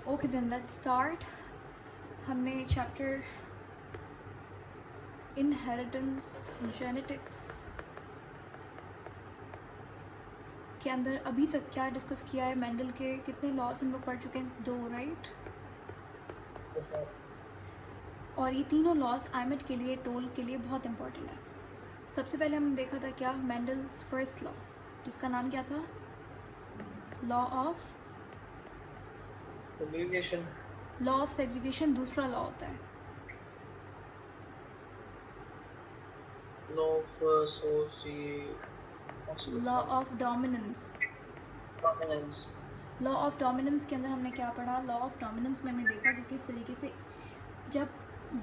Okay then let's start. हमने chapter inheritance genetics के अंदर अभी तक क्या डिस्कस किया है? मेंडल के कितने लॉस हम लोग पढ़ चुके हैं? 2, राइट? और ये तीनों लॉस आइमेट के लिए, टोल के लिए बहुत इंपॉर्टेंट है। सबसे पहले हमने देखा था क्या? मेंडल्स फर्स्ट लॉ, जिसका नाम क्या था? Law of segregation. Law of segregation दूसरा लॉ होता है। Law of law of dominance. Dominance. Law of dominance के अंदर हमने क्या पढ़ा? लॉ ऑफ डोमिनेंस में हमने देखा कि किस तरीके से जब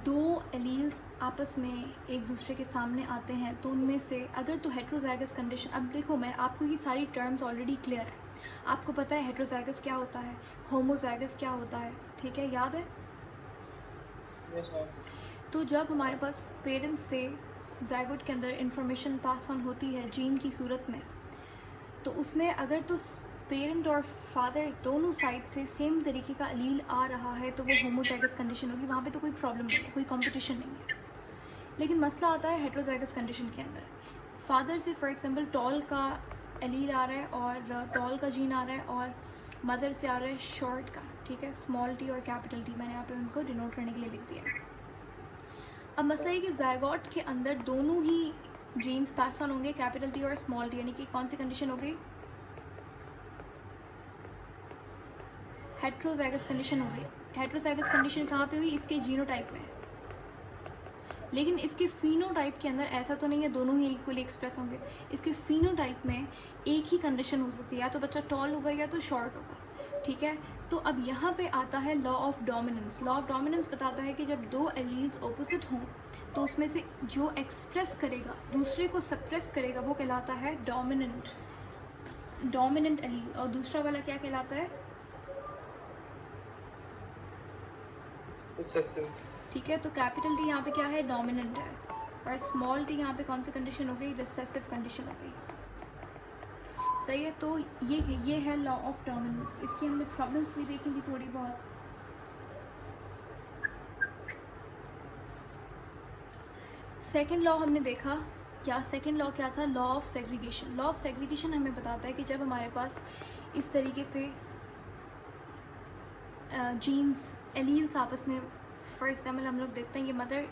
दो एलील्स आपस में एक दूसरे के सामने आते हैं तो उनमें से अगर तो हेट्रोजाइगस कंडीशन, अब देखो मैं आपको ये सारी टर्म्स ऑलरेडी क्लियर है, आपको पता है हेट्रोजाइगस क्या होता है, होमोजाइगस क्या होता है, ठीक है, याद है? Yes ma'am. तो जब हमारे पास पेरेंट्स से जाइगोट के अंदर इंफॉर्मेशन पास ऑन होती है जीन की सूरत में, तो उसमें अगर तो पेरेंट और फादर दोनों साइड से सेम तरीके का अलील आ रहा है तो वो होमोजाइगस कंडीशन होगी, वहाँ पे तो कोई प्रॉब्लम नहीं है, कोई कंपटीशन नहीं है। लेकिन मसला आता है हेट्रोजाइगस कंडीशन के अंदर। फादर से फॉर एग्जांपल टॉल का एलील आ रहा है और टॉल का जीन आ रहा है, और मदर से आ रहा है शॉर्ट का, ठीक है, स्मॉल टी और कैपिटल टी, मैंने यहाँ पे उनको डिनोट करने के लिए लिख दिया है। अब मसला है कि जायगॉट के अंदर दोनों ही जीन्स पास ऑन होंगे, कैपिटल टी और स्मॉल टी, यानी कि कौन सी कंडीशन हो गई? हेट्रोजाइगस कंडीशन हो गई। हेट्रोजाइगस कंडीशन कहाँ पे हुई? इसके जीनोटाइप में। लेकिन इसके फिनोटाइप के अंदर ऐसा तो नहीं है दोनों ही इक्वली एक्सप्रेस होंगे। इसके फिनोटाइप में एक ही कंडीशन हो सकती है, या तो बच्चा टॉल होगा या तो शॉर्ट होगा, ठीक है। तो अब यहाँ पे आता है law of dominance. Law of dominance बताता है कि जब दो एलील्स ऑपोजिट हों तो उसमें से जो एक्सप्रेस करेगा, दूसरे को सप्रेस करेगा, वो कहलाता है डोमिनेंट एलील, और दूसरा वाला क्या कहलाता है? रिसेसिव। ठीक है। तो कैपिटल टी यहाँ पे क्या है? डोमिनेंट है, और स्मॉल टी यहाँ पे कौन सी कंडीशन हो गई? रिसेसिव कंडीशन हो गई। सही है। तो ये है लॉ ऑफ डोमिनेंस। इसकी हमने प्रॉब्लम्स भी देखी थी थोड़ी बहुत। सेकंड लॉ हमने देखा क्या? सेकंड लॉ क्या था? Law of segregation. Law of segregation हमें बताता है कि जब हमारे पास इस तरीके से जीन्स एलील्स आपस में, फॉर एग्जांपल हम लोग देखते हैं ये मदर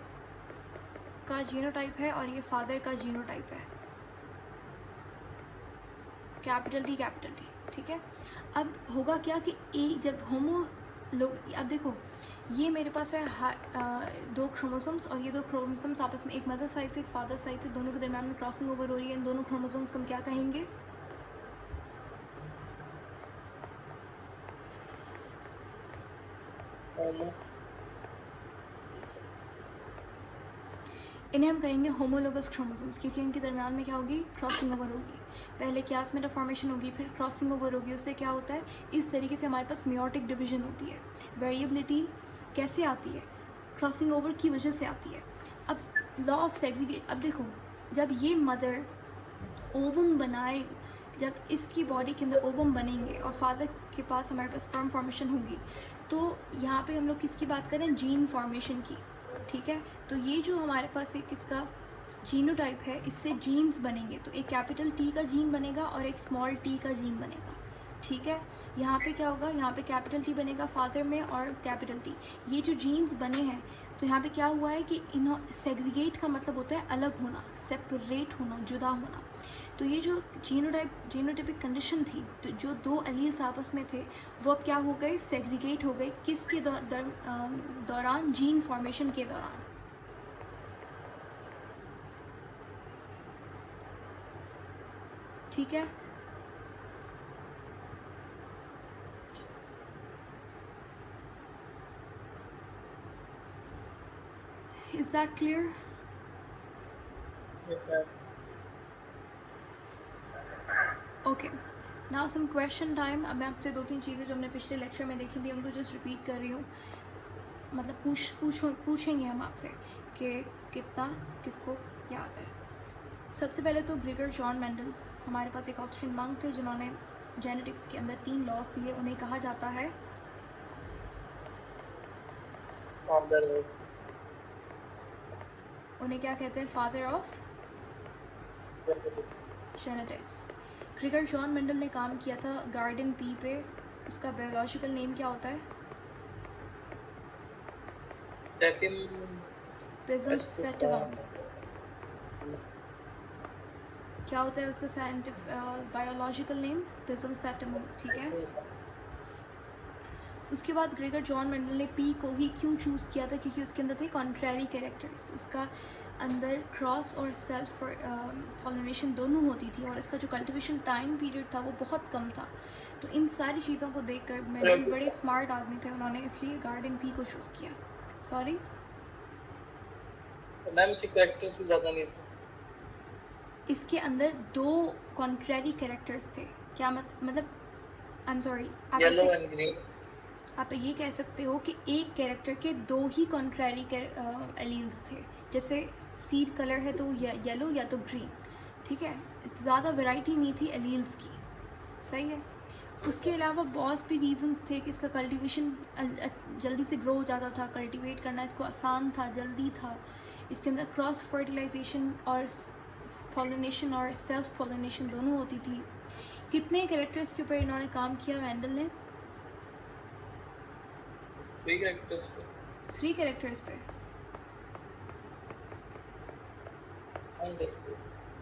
का जीनोटाइप है और ये फादर का जीनोटाइप है, कैपिटल टी, ठीक है। अब होगा क्या कि जब होमो लोग, अब देखो ये मेरे पास है दो क्रोमोसोम्स, और ये दो क्रोमोसोम्स आपस में, एक मदर साइड से एक फादर साइड से, दोनों के दरम्यान में क्रॉसिंग ओवर हो रही है। इन दोनों क्रोमोसोम्स को हम क्या कहेंगे? इन्हें हम कहेंगे होमोलोगस क्रोमोसोम्स, क्योंकि इनके दरम्यान में क्या होगी? क्रॉसिंग ओवर होगी। पहले क्लासमेटा फॉर्मेशन होगी, फिर क्रॉसिंग ओवर होगी। उससे क्या होता है? इस तरीके से हमारे पास मियोटिक डिवीजन होती है। वेरिएबिलिटी कैसे आती है? क्रॉसिंग ओवर की वजह से आती है। अब लॉ ऑफ सेग्रीगेट, अब देखो जब ये मदर ओवम बनाए, जब इसकी बॉडी के अंदर ओवम बनेंगे और फादर के पास हमारे पास स्पर्म फॉर्मेशन होगी, तो यहाँ पे हम लोग किसकी बात करें? जीन फॉर्मेशन की, ठीक है। तो ये जो हमारे पास एक इसका जीनोटाइप है, इससे जीन्स बनेंगे। तो एक कैपिटल टी का जीन बनेगा और एक स्मॉल टी का जीन बनेगा, ठीक है। यहाँ पे क्या होगा? यहाँ पे कैपिटल टी बनेगा फादर में और कैपिटल टी। ये जो जीन्स बने हैं, तो यहाँ पे क्या हुआ है कि सेग्रीगेट का मतलब होता है अलग होना, सेपरेट होना, जुदा होना। तो ये जो जीनोटाइपिक कंडीशन थी, तो जो दो एलील्स आपस में थे, वो अब क्या हो गए? सेग्रीगेट हो गए। किसके दौरान? जीन फॉर्मेशन के दौरान, ठीक है। Is that clear? Okay, now some question time. अब मैं आपसे 2-3 चीज़ें जो हमने पिछले लेक्चर में देखी थी उनको जस्ट रिपीट कर रही हूँ। मतलब पूछेंगे हम आपसे कि कितना किसको याद है। सबसे पहले तो ग्रेगर जॉन मेंडल, हमारे पास एक ऑस्ट्रियन मंक थे जिन्होंने जेनेटिक्स के अंदर 3 लॉज दिए। उन्हें कहा जाता है father of उन्हें क्या कहते हैं? Father of genetics. Genetics. Krieger John Mendel ने काम किया था गार्डन पी पे, उसका बायोलॉजिकल नेम क्या होता है? Tapim पिजम Escobar. सेटिवम। क्या होता है उसका साइंटिफिक बायोलॉजिकल नेम? पिजम सेटिवम, ठीक है। उसके बाद ग्रेगर जॉन मेंडल ने पी को ही क्यों चूज़ किया था? क्योंकि उसके अंदर थे कॉन्ट्रैरी कैरेक्टर्स, उसका अंदर क्रॉस और सेल्फ पॉलिनेशन दोनों होती थी, और इसका जो कल्टिवेशन टाइम पीरियड था वो बहुत कम था। तो इन सारी चीज़ों को देखकर मेंडल बड़े स्मार्ट आदमी थे, उन्होंने इसलिए गार्डन पी को चूज़ किया। सॉरी, मैम से कैरेक्टर्स भी ज़्यादा नहीं थे। इसके अंदर 2 कॉन्ट्रैरी कैरेक्टर्स थे। क्या मतलब I am sorry, yellow and green. आप ये कह सकते हो कि एक कैरेक्टर के 2 ही कॉन्ट्रैरी एलील्स थे। जैसे सीड कलर है तो येलो या तो ग्रीन, ठीक है। ज़्यादा वैरायटी नहीं थी एलील्स की, सही है। उसके अलावा बहुत भी रीजंस थे कि इसका कल्टीवेशन जल्दी से ग्रो हो जाता था, कल्टीवेट करना इसको आसान था, जल्दी था। इसके अंदर क्रॉस फर्टिलाइजेशन और पॉलिनेशन और सेल्फ पॉलिनेशन दोनों होती थी। कितने कैरेक्टर्स के ऊपर इन्होंने काम किया मेंडल ने? 3 कैरेक्टर्स थे। 3 कैरेक्टर्स पे।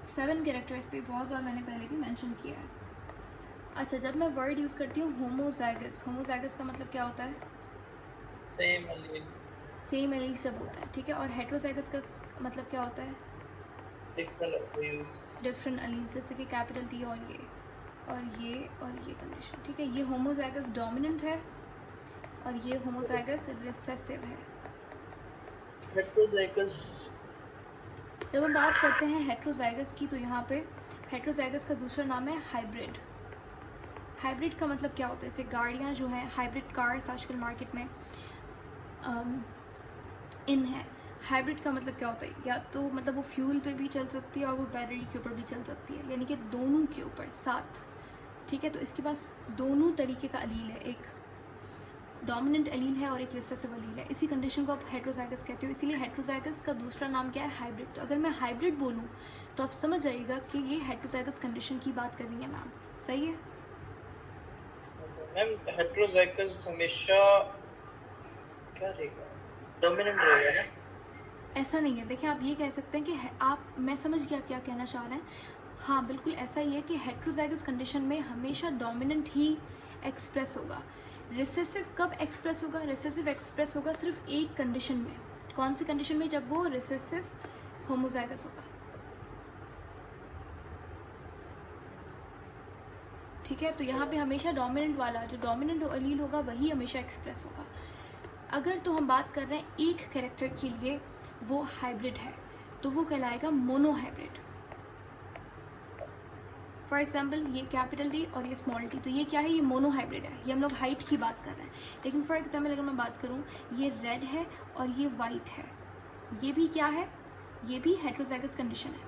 7 कैरेक्टर्स पे बहुत बार मैंने पहले भी मेंशन किया है। अच्छा, जब मैं वर्ड यूज़ करती हूँ होमोजाइगस, होमोजाइगस का मतलब क्या होता है? Same allele. सेम एलील सब होता है, ठीक है। और हेट्रोजाइगस का मतलब क्या होता है? Different alleles. डिफरेंट एलील्स, जैसे कि कैपिटल टी और ये और ये और ये कंडीशन, ठीक है। ये होमोजाइगस डोमिनेंट है और ये होमोजाइगस रिसेसिव है। हेट्रोजाइगस। जब हम बात करते हैं हेट्रोजाइगस की, तो यहाँ पे हेट्रोजाइगस का दूसरा नाम है हाइब्रिड। हाइब्रिड का मतलब क्या होता है? जैसे गाड़ियाँ जो हैं, हाइब्रिड कार्स आजकल मार्केट में इन है। हाइब्रिड का मतलब क्या होता है? या तो मतलब वो फ्यूल पे भी चल सकती है और वो बैटरी के ऊपर भी चल सकती है, यानी कि दोनों के ऊपर साथ, ठीक है। तो इसके पास दोनों तरीके का अलील है, एक डोमिनेंट एलील है और एक रिसेसिव एलील है। इसी कंडीशन को आप हेट्रोजाइगस कहते हो, इसीलिए हेट्रोजाइगस का दूसरा नाम क्या है? हाइब्रिड। तो अगर मैं हाइब्रिड बोलूँ तो आप समझ जाइएगा कि ये हेट्रोजाइगस कंडीशन की बात कर रही है मैम, सही है। मैम हेट्रोजाइगस हमेशा क्या रहेगा? डोमिनेंट रहेगा ना? ऐसा नहीं है, देखिए आप ये कह सकते हैं कि आप, मैं समझ गया आप क्या कहना चाह रहे हैं। हाँ बिल्कुल ऐसा ही है कि हेट्रोजाइगस कंडीशन में हमेशा डोमिनेंट ही एक्सप्रेस होगा। रिसेसिव कब एक्सप्रेस होगा? रिसेसिव एक्सप्रेस होगा सिर्फ एक कंडीशन में। कौन सी कंडीशन में? जब वो रिसेसिव होमोजाइगस होगा, ठीक है। तो यहाँ पे हमेशा डोमिनेंट वाला, जो डोमिनेंट एलील होगा वही हमेशा एक्सप्रेस होगा। अगर तो हम बात कर रहे हैं एक कैरेक्टर के लिए वो हाइब्रिड है, तो वो कहलाएगा मोनोहाइब्रिड। फॉर एग्जाम्पल ये कैपिटल डी और ये स्मॉल टी, तो ये क्या है? ये मोनोहाइब्रिड है, ये हम लोग हाइट की बात कर रहे हैं। लेकिन फॉर एग्जाम्पल अगर मैं बात करूँ, ये रेड है और ये वाइट है, ये भी क्या है? ये भी हेट्रोजाइगस कंडीशन है।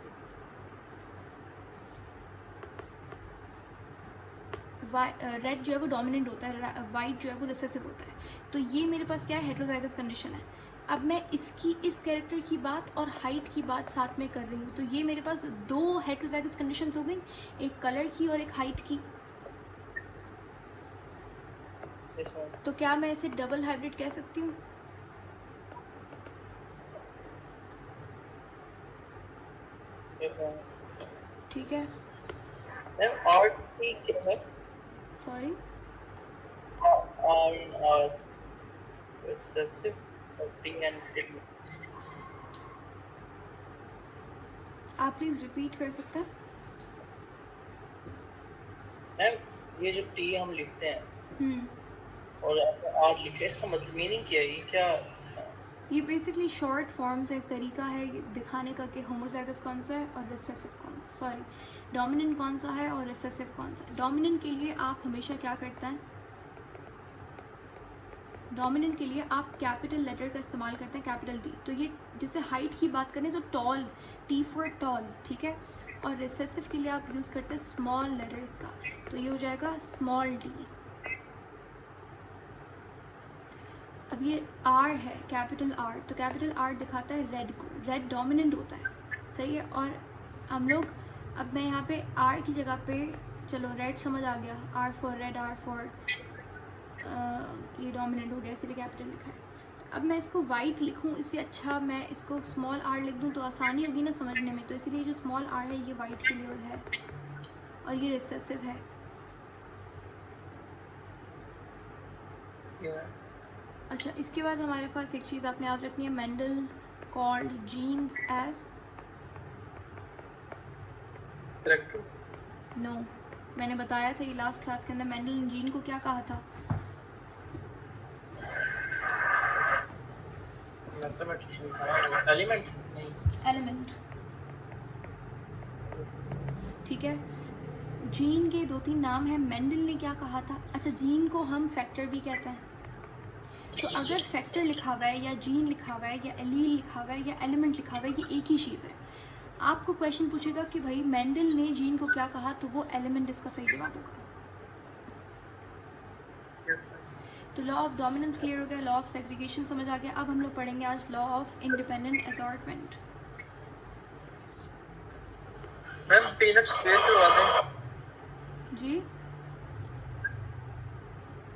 रेड जो है वो डोमिनेंट होता है, वाइट जो है वो रिसेसिव होता है। तो ये मेरे पास क्या है? हेट्रोजाइगस कंडीशन है। अब मैं इसकी, इस कैरेक्टर की बात और हाइट की बात साथ में कर रही हूँ, तो ये मेरे पास 2 हेट्रोजाइगस कंडीशंस हो गई, एक कलर की और एक हाइट की। Yes ma'am. तो क्या मैं इसे डबल हाइब्रिड कह सकती हूँ? Yes ma'am. ठीक है। मैम आरटी क्या है? Sorry, R and R recessive और टी एंड टी। आप प्लीज़ रिपीट कर सकते हैं? मैम ये जो टी हम लिखते हैं हम्म, और आर लिखे हैं, इसका मतलब मीनिंग क्या है? ये क्या? ये बेसिकली शॉर्ट फॉर्म से एक तरीका है दिखाने का कि होमोजाइगस कौन सा है और रिसेसिव कौन, सॉरी डोमिनेंट कौन सा है और रिसेसिव कौन सा है। डोमिनेंट के लिए आप हमेशा क्या करते हैं? डोमिनेंट के लिए आप कैपिटल लेटर का इस्तेमाल करते हैं, कैपिटल डी। तो ये जैसे हाइट की बात करें तो टॉल, टी फॉर टॉल, ठीक है। और रिसेसिव के लिए आप यूज़ करते हैं स्मॉल लेटर्स का, तो ये हो जाएगा स्मॉल डी। अब अब ये आर है, कैपिटल आर, तो कैपिटल आर दिखाता है रेड को, रेड डोमिनेंट होता है, सही है। और हम लोग, अब मैं यहाँ पे आर की जगह पे, चलो रेड समझ आ गया, R for red, R for ये डोमिनेंट हो गया, इसीलिए कैपिटल लिखा है। अब मैं इसको वाइट लिखूँ, इससे अच्छा मैं इसको स्मॉल आर लिख दूँ तो आसानी होगी ना समझने में, तो इसीलिए जो स्मॉल आर है ये वाइट के लिए है और ये रिसेसिव है। अच्छा, इसके बाद हमारे पास एक चीज़ आपने याद रखनी है, Mendel called genes as correct. No, मैंने बताया था ये लास्ट क्लास के अंदर, मेंडल ने जीन को क्या कहा था? मैथमेटिशियन था, एलिमेंट नहीं, एलिमेंट, ठीक है। जीन के 2-3 नाम हैं, मेंडल ने क्या कहा था? अच्छा, जीन को हम फैक्टर भी कहते हैं, तो अगर फैक्टर लिखा हुआ है या जीन लिखा हुआ है या एलील लिखा हुआ है या एलिमेंट लिखा हुआ है, ये एक ही चीज़ है। आपको क्वेश्चन पूछेगा कि भाई मेंडल ने जीन को क्या कहा, तो वो एलिमेंट इसका सही जवाब होगा। तो लॉ ऑफ डोमिनेंस क्लियर हो गया, लॉ ऑफ सेग्रीगेशन समझ आ गया। अब हम लोग पढ़ेंगे आज law of independent assortment. Ma'am peanut square करवा दें। जी,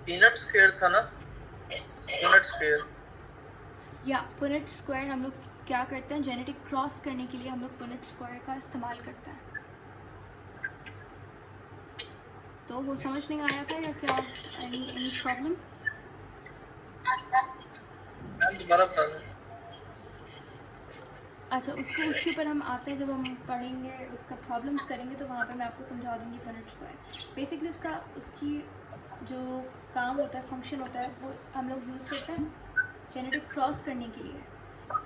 पीनट स्क्वायर था ना, पीनट स्क्वायर। या पुनेट स्क्वायर हम लोग क्या करते हैं, जेनेटिक क्रॉस करने के लिए हम लोग पुनेट स्क्वायर का इस्तेमाल करते हैं। तो वो समझ नहीं आया था या क्या, एनी प्रॉब्लम? दोबारा बता दें। अच्छा, उसके ऊपर हम आते हैं, जब हम पढ़ेंगे उसका प्रॉब्लम्स करेंगे तो वहाँ पे मैं आपको समझा दूँगी पुनेट स्क्वायर। बेसिकली उसकी जो काम होता है, फंक्शन होता है, वो हम लोग यूज़ करते हैं जेनेटिक क्रॉस करने के लिए,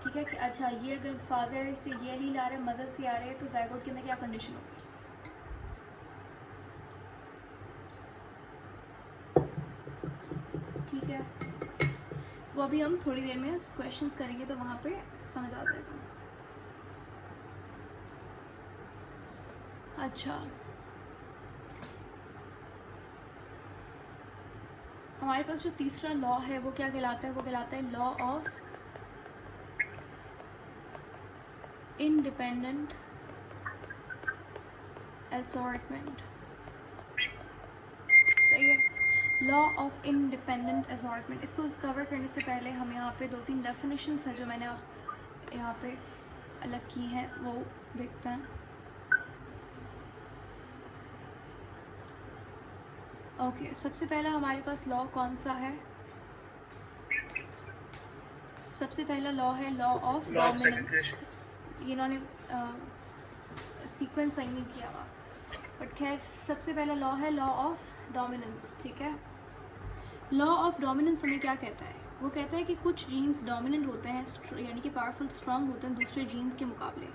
ठीक है। कि अच्छा, ये अगर फादर से ये एलील आ रहा है, मदर से आ रहे हैं, तो ज़ायगोट के अंदर क्या कंडीशन होगी। ठीक है, वो अभी हम थोड़ी देर में क्वेश्चंस करेंगे तो वहाँ पे समझ आ जाएगा। अच्छा, हमारे पास जो तीसरा लॉ है वो क्या कहलाता है, वो कहलाता है लॉ ऑफ इंडिपेंडेंट असॉर्टमेंट, सही है। लॉ ऑफ इंडिपेंडेंट असॉर्टमेंट, इसको कवर करने से पहले हम यहाँ पे 2-3 डेफिनेशंस हैं जो मैंने आप यहाँ पे अलग की हैं, वो देखते हैं। ओके, सबसे पहला हमारे पास लॉ कौन सा है? सबसे पहला लॉ है लॉ ऑफ डोमिनेंस। इन्होंने सीक्वेंस सही नहीं किया हुआ, बट खैर सबसे पहला लॉ है लॉ ऑफ डोमिनेंस, ठीक है। लॉ ऑफ डोमिनेंस हमें क्या कहता है? वो कहता है कि कुछ जीन्स डोमिनेंट होते हैं, यानी कि पावरफुल स्ट्रॉन्ग होते हैं दूसरे जीन्स के मुकाबले,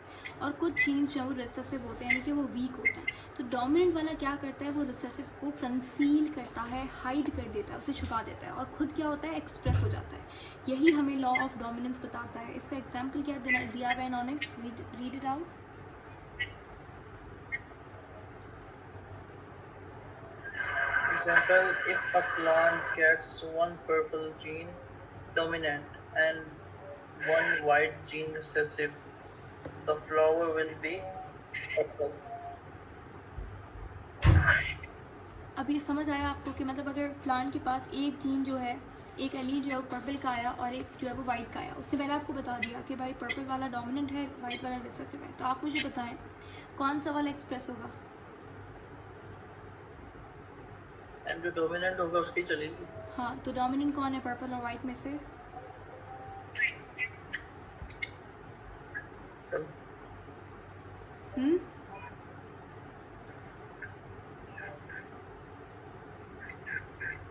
और कुछ जीन्स जो है वो रिसेसिव होते हैं, यानी कि वो वीक होते हैं। तो डोमिनेंट वाला क्या करता है, वो रिसेसिव को कंसील करता है, हाइड कर देता है, उसे छुपा देता है, और खुद क्या होता है, एक्सप्रेस हो जाता है। यही हमें लॉ ऑफ डोमिनेंस बताता है। इसका एग्जाम्पल क्या दिया हुआ है इन्होंने, read it out. Example, if a plant gets one purple gene dominant and one white gene recessive, the flower will be purple. अब ये समझ आया आपको कि मतलब अगर प्लांट के पास एक जीन जो है, एक एलील जो है वो पर्पल का आया और एक जो है वो वाइट का आया, उसने पहले आपको बता दिया कि भाई पर्पल वाला डोमिनेंट है, वाइट वाला रिसेसिव है, तो आप मुझे बताएं कौन सा वाला एक्सप्रेस होगा। And जो डोमिनेंट होगा उसकी चलेगी। हाँ, तो डोमिनेंट कौन है पर्पल और वाइट में से?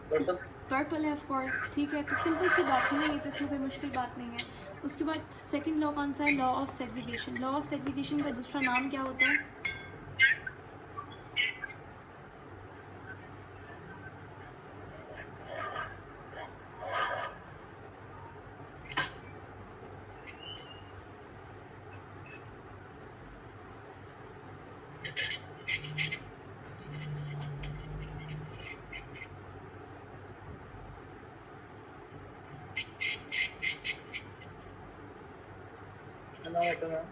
पर्पल। पर्पल है ऑफ कोर्स, ठीक है। तो सिंपल सी बात है ना, ये तो इसमें कोई मुश्किल बात नहीं है। उसके बाद सेकंड लॉ कौन सा है, law of segregation. Law of segregation का दूसरा नाम क्या होता है? मतलब है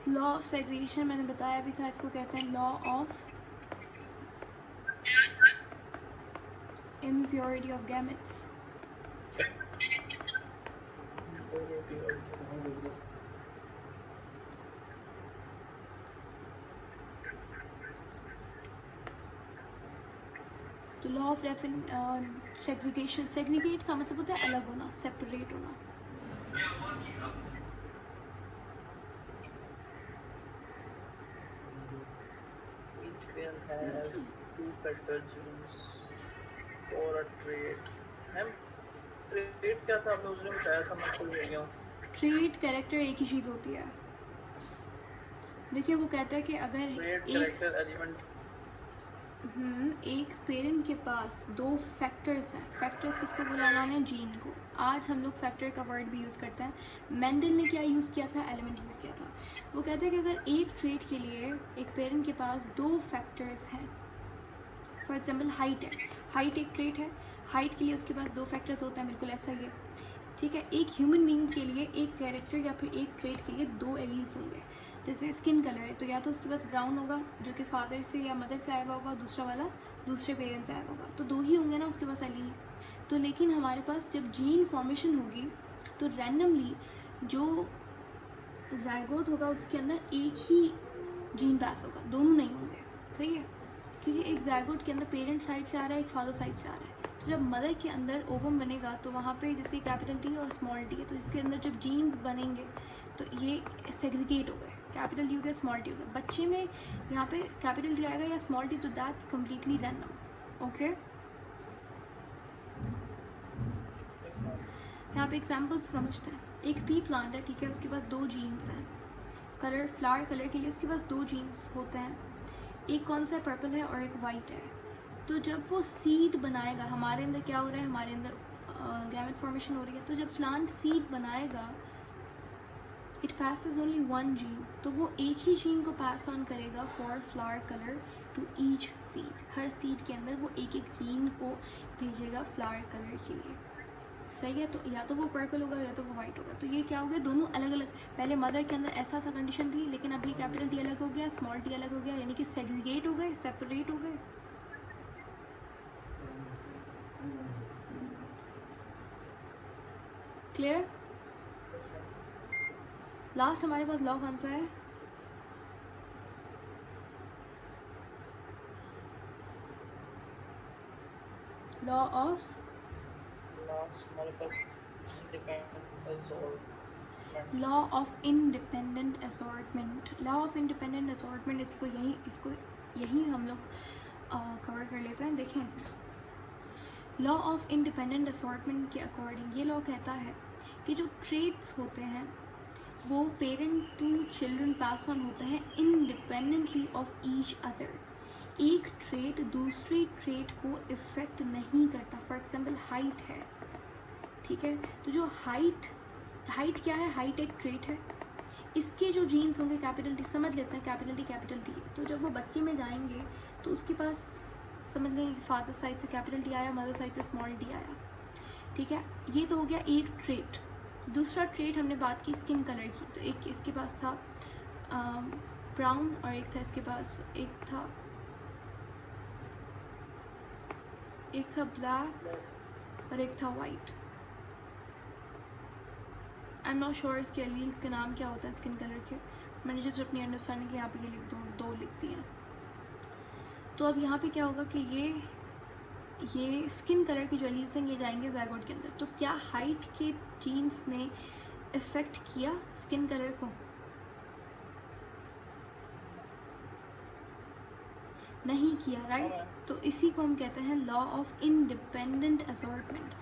लॉ ऑफ सेग्रीगेशन मैंने बताया भी था, इसको कहते हैं law of impurity of gametes. तो लॉ ऑफ सेग्रीगेशन, सेग्रीगेट का मतलब होता है अलग होना, सेपरेट होना. each pair has two factor genes for a trait. Ma'am trait क्या था आपने उसने बताया था, मैं भूल गया हूँ. ट्रेट कैरेक्टर एक ही चीज़ होती है. देखिए वो कहता है कि अगर trait एक character element एक पेरेंट के पास दो फैक्टर्स हैं, फैक्टर्स किसको बुलाना है, जीन को. आज हम लोग फैक्टर का वर्ड भी यूज़ करते हैं. मेंडल ने क्या यूज़ किया था, एलिमेंट यूज़ किया था. वो कहते हैं कि अगर एक ट्रेट के लिए एक पेरेंट के पास दो फैक्टर्स हैं, फॉर एग्जांपल हाइट है, हाइट एक ट्रेट है, हाइट के लिए उसके पास दो फैक्टर्स होते हैं, बिल्कुल ऐसा ही है. ठीक है, एक ह्यूमन बीइंग के लिए एक कैरेक्टर या फिर एक ट्रेट के लिए दो एलील्स होंगे. जैसे स्किन कलर है तो या तो उसके पास ब्राउन होगा जो कि फादर से या मदर से आया हुआ होगा, दूसरा वाला दूसरे पेरेंट्स से आया होगा, तो दो ही होंगे ना उसके पास एलील. तो लेकिन हमारे पास जब जीन फॉर्मेशन होगी तो रैंडमली जो ज़ायगोट होगा उसके अंदर एक ही जीन पास होगा, दोनों नहीं होंगे. सही है, क्योंकि एक ज़ायगोट के अंदर पेरेंट साइड से आ रहा है, एक फादर साइड से आ रहा है. तो जब मदर के अंदर ओवम बनेगा तो वहाँ पे जैसे कैपिटल टी और स्मॉल टी है, तो इसके अंदर जब जीन्स बनेंगे तो ये सेग्रीगेट हो गए, कैपिटल टी हो गया, स्मॉल टी हो गया. बच्चे में यहाँ पे कैपिटल टी आएगा या स्मॉल टी, तो दैट्स कम्प्लीटली रैंडम. ओके, यहाँ पे एग्जाम्पल से समझते हैं. एक पी प्लांट है, ठीक है, उसके पास दो जीन्स हैं. कलर, फ्लावर कलर के लिए उसके पास दो जीन्स होते हैं. एक कौन सा पर्पल है और एक वाइट है. तो जब वो सीड बनाएगा, हमारे अंदर क्या हो रहा है, हमारे अंदर गैमेट फॉर्मेशन हो रही है. तो जब प्लांट सीड बनाएगा it passes only one gene, तो वो एक ही जीन को पास ऑन करेगा for flower colour to each seed. हर सीड के अंदर वो एक एक जीन को भेजेगा फ्लावर कलर के लिए. सही है, तो या तो वो पर्पल होगा या तो वो वाइट होगा. तो ये क्या हो गया, दोनों अलग अलग. पहले मदर के अंदर ऐसा था कंडीशन थी, लेकिन अभी कैपिटल टी अलग हो गया, स्मॉल टी अलग हो गया, यानी कि सेग्रीगेट हो गए, सेपरेट हो गए. क्लियर. लास्ट हमारे पास लॉ कौन सा है, लॉ ऑफ last हमारे पास independent assortment. Law of independent assortment. Law of independent assortment, इसको यही हम लोग कवर कर लेते हैं. देखें, लॉ ऑफ इंडिपेंडेंट असॉर्टमेंट के अकॉर्डिंग ये लॉ कहता है कि जो ट्रेट्स होते हैं वो parent to children pass on होते हैं इंडिपेंडेंटली ऑफ ईच अदर. एक ट्रेट दूसरे ट्रेट को इफ़ेक्ट नहीं करता. फॉर एग्जांपल हाइट है, ठीक है, तो जो हाइट क्या है, हाइट एक ट्रेट है. इसके जो जीन्स होंगे कैपिटल टी, समझ लेते हैं कैपिटल टी है. तो जब वो बच्चे में जाएंगे तो उसके पास समझ लेंगे फादर साइड से कैपिटल टी आया, मदर साइड से स्मॉल टी आया. ठीक है, ये तो हो गया एक ट्रेट. दूसरा ट्रेट हमने बात की स्किन कलर की, तो एक इसके पास था ब्राउन और एक था इसके पास, एक था ब्लैक और एक था white. I am not sure इसके एलील्स के नाम क्या होता है स्किन कलर के. मैंने जस्ट अपनी अंडरस्टैंडिंग के लिए यहाँ पे ये दो लिख दिए हैं. तो अब यहाँ पे क्या होगा कि ये स्किन कलर के जो एलील्स हैं ये जाएंगे ज़ायगोट के अंदर. तो क्या हाइट के जीन्स ने इफ़ेक्ट किया स्किन कलर को? नहीं किया, राइट. तो इसी को हम कहते हैं लॉ ऑफ इंडिपेंडेंट असॉर्टमेंट,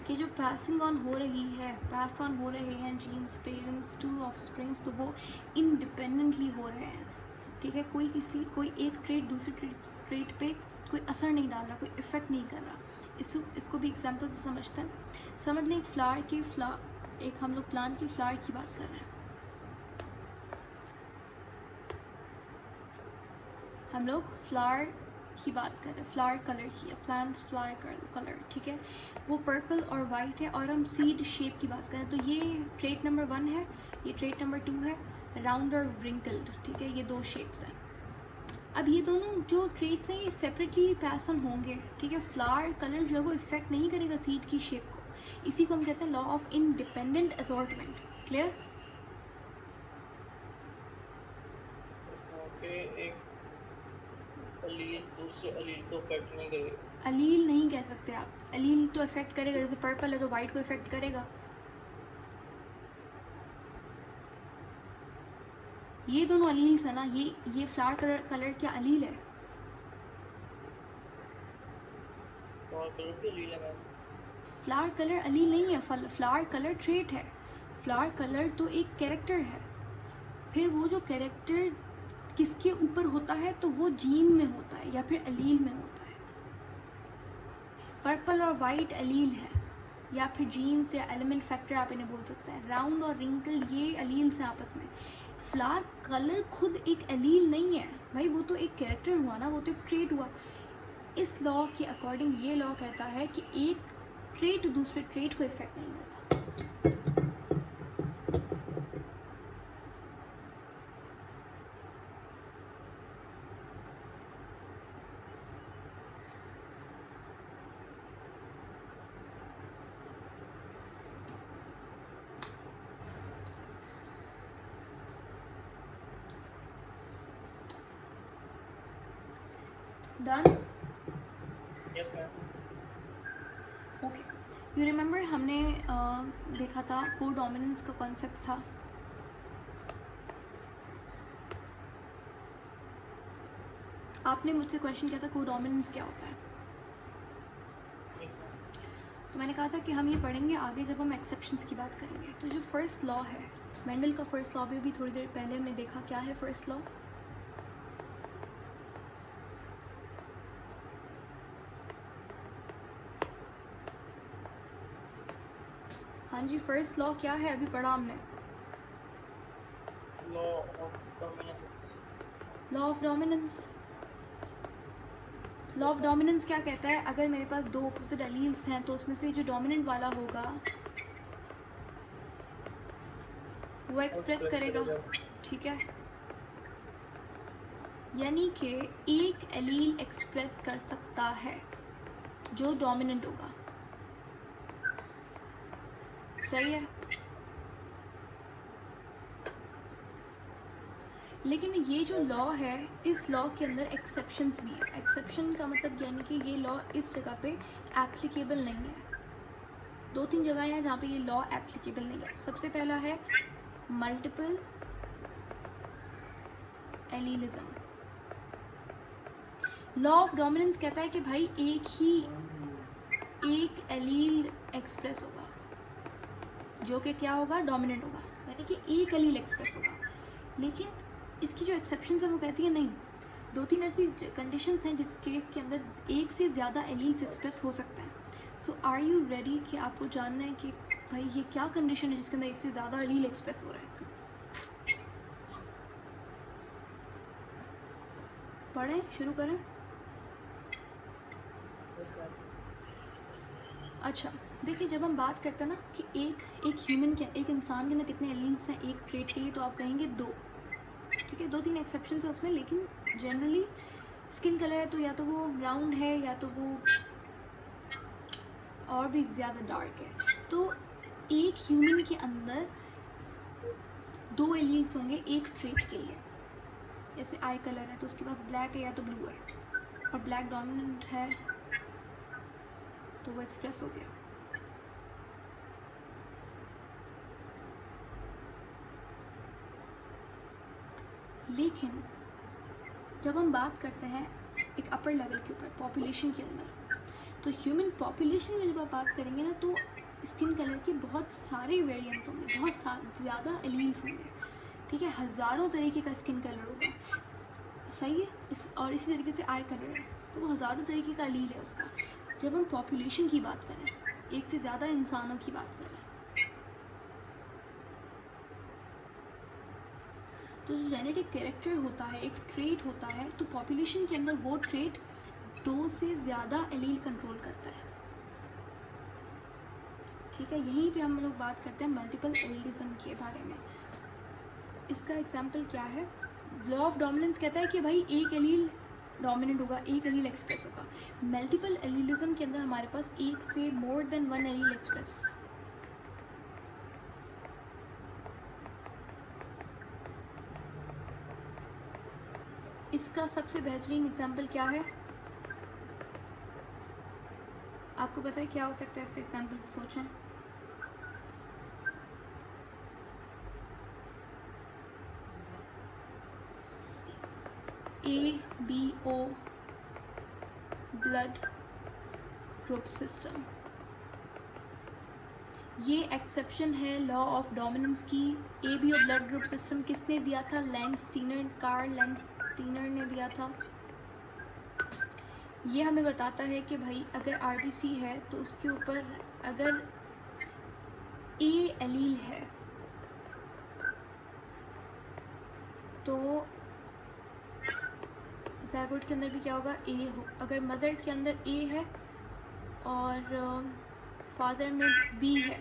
कि जो पासिंग ऑन हो रही है, पास ऑन हो रहे हैं जीन्स पेरेंट्स टू ऑफस्प्रिंग्स, तो वो इंडिपेंडेंटली हो रहे हैं. ठीक है, कोई एक ट्रेट दूसरे ट्रेट पे कोई असर नहीं डाल रहा, कोई इफ़ेक्ट नहीं कर रहा. इसको भी एग्जांपल से समझते हैं. समझ लें एक हम लोग प्लांट की फ्लावर की बात कर रहे हैं. हम लोग फ्लावर की बात कर रहे हैं, फ्लावर कलर की, प्लांट्स फ्लावर कलर, ठीक है, वो पर्पल और वाइट है, और हम सीड शेप की बात करें तो ये ट्रेट नंबर 1 है, ये ट्रेट नंबर 2 है, राउंड और रिंकल्ड, ठीक है, ये 2 शेप्स हैं। अब ये दोनों जो ट्रेट्स हैं ये सेपरेटली पास ऑन होंगे, ठीक है, फ्लावर कलर जो है वो इफेक्ट नहीं करेगा सीड की शेप को, इसी को हम कहते हैं law of independent assortment. Clear? इसमें के एक अलील दूसरे अलील को अफेक्ट नहीं करेगा। अलील नहीं कह सकते आप, अलील तो इफेक्ट करेगा, जैसे पर्पल है तो वाइट को इफेक्ट करेगा। ये दोनों अलील्स है ना, ये फ्लावर कलर क्या अलील है? फ्लावर कलर भी अलील है मैम। फ्लावर कलर अलील नहीं है, फ्लावर कलर ट्रेट है, फ्लावर कलर तो एक कैरेक्टर है। फिर वो जो कैरेक्टर किसके ऊपर होता है तो वो जीन में होता है या फिर अलील में होता है। पर्पल और वाइट अलील है, या फिर जीन्स या एलिमेंट फैक्टर आप इन्हें बोल सकते हैं। राउंड और रिंकल ये अलील्स हैं आपस में। फ्लावर कलर खुद एक अलील नहीं है भाई, वो तो एक कैरेक्टर हुआ ना, वो तो एक ट्रेट हुआ। इस लॉ के अकॉर्डिंग ये लॉ कहता है कि एक ट्रेट दूसरे ट्रेट को इफेक्ट नहीं करता। Done? Yes ma'am. Okay, you remember हमने देखा था कोडोमिनेंस का कॉन्सेप्ट था। आपने मुझसे क्वेश्चन किया था कोडोमिनेंस क्या होता है, तो मैंने कहा था कि हम ये पढ़ेंगे आगे जब हम एक्सेप्शंस की बात करेंगे। तो जो फर्स्ट लॉ है, मेंडल का फर्स्ट लॉ भी थोड़ी देर पहले हमने देखा। क्या है फर्स्ट लॉ? हाँ जी, फर्स्ट लॉ क्या है? अभी पढ़ा हमने, law of dominance. Law of dominance. Law of dominance क्या कहता है? अगर मेरे पास दो ऑपोजिट एलील्स हैं तो उसमें से जो डोमिनेंट वाला होगा वो एक्सप्रेस करेगा, ठीक है, यानी कि एक एलील एक्सप्रेस कर सकता है जो डोमिनेंट होगा। सही है? लेकिन ये जो लॉ है, इस लॉ के अंदर एक्सेप्शंस भी है। एक्सेप्शन का मतलब यानी कि ये लॉ इस जगह पे एप्लीकेबल नहीं है। 2-3 जगह हैं जहाँ पे ये लॉ एप्लीकेबल नहीं है। सबसे पहला है मल्टीपल एलीलिज्म। लॉ ऑफ डोमिनेंस कहता है कि भाई एक एलील एक्सप्रेस होगा जो कि क्या होगा? डोमिनेंट होगा, यानी कि एक एलील एक्सप्रेस होगा। लेकिन इसकी जो एक्सेप्शंस है वो कहती है नहीं, 2-3 ऐसी कंडीशंस हैं जिस केस के अंदर एक से ज़्यादा एलील्स एक्सप्रेस हो सकते हैं। सो आर यू रेडी कि आपको जानना है कि भाई ये क्या कंडीशन है जिसके अंदर एक से ज़्यादा एलील एक्सप्रेस हो रहा है? पढ़ें, शुरू करें। अच्छा देखिए, जब हम बात करते हैं ना कि एक ह्यूमन के, एक इंसान के अंदर कितने एलील्स हैं एक ट्रेट के लिए, तो आप कहेंगे 2, ठीक है। 2-3 एक्सेप्शंस है उसमें, लेकिन जनरली स्किन कलर है तो या तो वो ब्राउन है या तो वो और भी ज़्यादा डार्क है। तो एक ह्यूमन के अंदर 2 एलील्स होंगे एक ट्रेट के लिए। जैसे आई कलर है तो उसके पास ब्लैक है या तो ब्लू है, और ब्लैक डोमिनेंट है तो वो एक्सप्रेस हो गया। लेकिन जब हम बात करते हैं एक अपर लेवल के ऊपर, पॉपुलेशन के अंदर, तो ह्यूमन पॉपुलेशन में जब आप बात करेंगे ना तो स्किन कलर के बहुत सारे वेरिएंट्स होंगे, बहुत ज़्यादा एलील्स होंगे, ठीक है, हज़ारों तरीके का स्किन कलर होगा। सही है? और इसी तरीके से आई कलर है तो वो हज़ारों तरीके का एलील है उसका। जब हम पॉपुलेशन की बात करें, एक से ज़्यादा इंसानों की बात करें, तो जो जेनेटिक कैरेक्टर होता है, एक ट्रेट होता है, तो पॉपुलेशन के अंदर वो ट्रेट 2 से ज़्यादा एलील कंट्रोल करता है। ठीक है, यहीं पे हम लोग बात करते हैं मल्टीपल एलीलिज्म के बारे में। इसका एग्जांपल क्या है? लॉ ऑफ डोमिनेंस कहता है कि भाई एक एलील डोमिनेंट होगा, एक एलील एक्सप्रेस होगा। मल्टीपल एलीलिज्म के अंदर हमारे पास एक से more than one allele express. इसका सबसे बेहतरीन एग्जांपल क्या है? आपको पता है क्या हो सकता है इसका एग्जांपल? सोचें। ABO blood group system. ये एक्सेप्शन है लॉ ऑफ डोमिनेंस की। ABO ब्लड ग्रुप सिस्टम किसने दिया था? कार्ल लैंडस्टीनर ने दिया था। ये हमें बताता है कि भाई अगर RBC है तो उसके ऊपर अगर A एलील है तो ज़ायगोट के अंदर भी क्या होगा? A हो। अगर मदर के अंदर A है और फादर में B है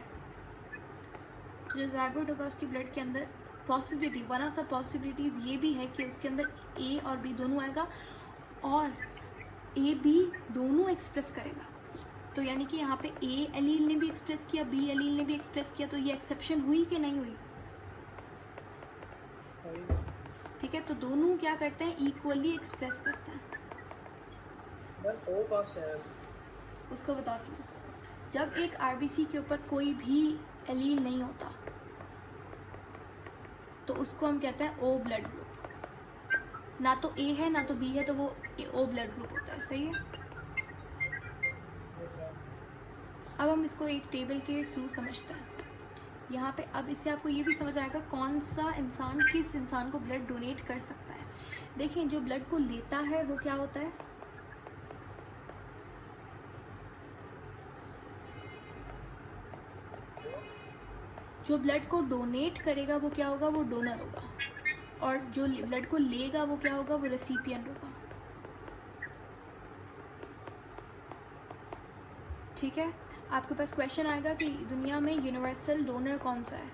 तो जो ज़ायगोट होगा उसकी ब्लड के अंदर possibility, one of the possibilities ये भी है कि उसके अंदर A और B दोनों आएगा और A B दोनों एक्सप्रेस करेगा। तो यानी कि यहाँ पे A एलील ने भी एक्सप्रेस किया, B एलील ने भी एक्सप्रेस किया, तो ये एक्सेप्शन हुई कि नहीं हुई? ठीक है, तो दोनों क्या करते हैं? इक्वली एक्सप्रेस करते हैं। ओ पास है, उसको बताती हूँ। जब एक RBC के ऊपर कोई भी एलील नहीं होता तो उसको हम कहते हैं O ब्लड ग्रुप। ना तो A है ना तो B है, तो वो O ब्लड ग्रुप होता है। सही है। अब हम इसको एक टेबल के थ्रू समझते हैं। यहाँ पे अब इससे आपको ये भी समझ आएगा कौन सा इंसान किस इंसान को ब्लड डोनेट कर सकता है। देखें, जो ब्लड को लेता है वो क्या होता है? जो ब्लड को डोनेट करेगा वो क्या होगा? वो डोनर होगा। और जो ब्लड को लेगा वो क्या होगा? वो रेसिपिएंट होगा। ठीक है, आपके पास क्वेश्चन आएगा कि दुनिया में यूनिवर्सल डोनर कौन सा है,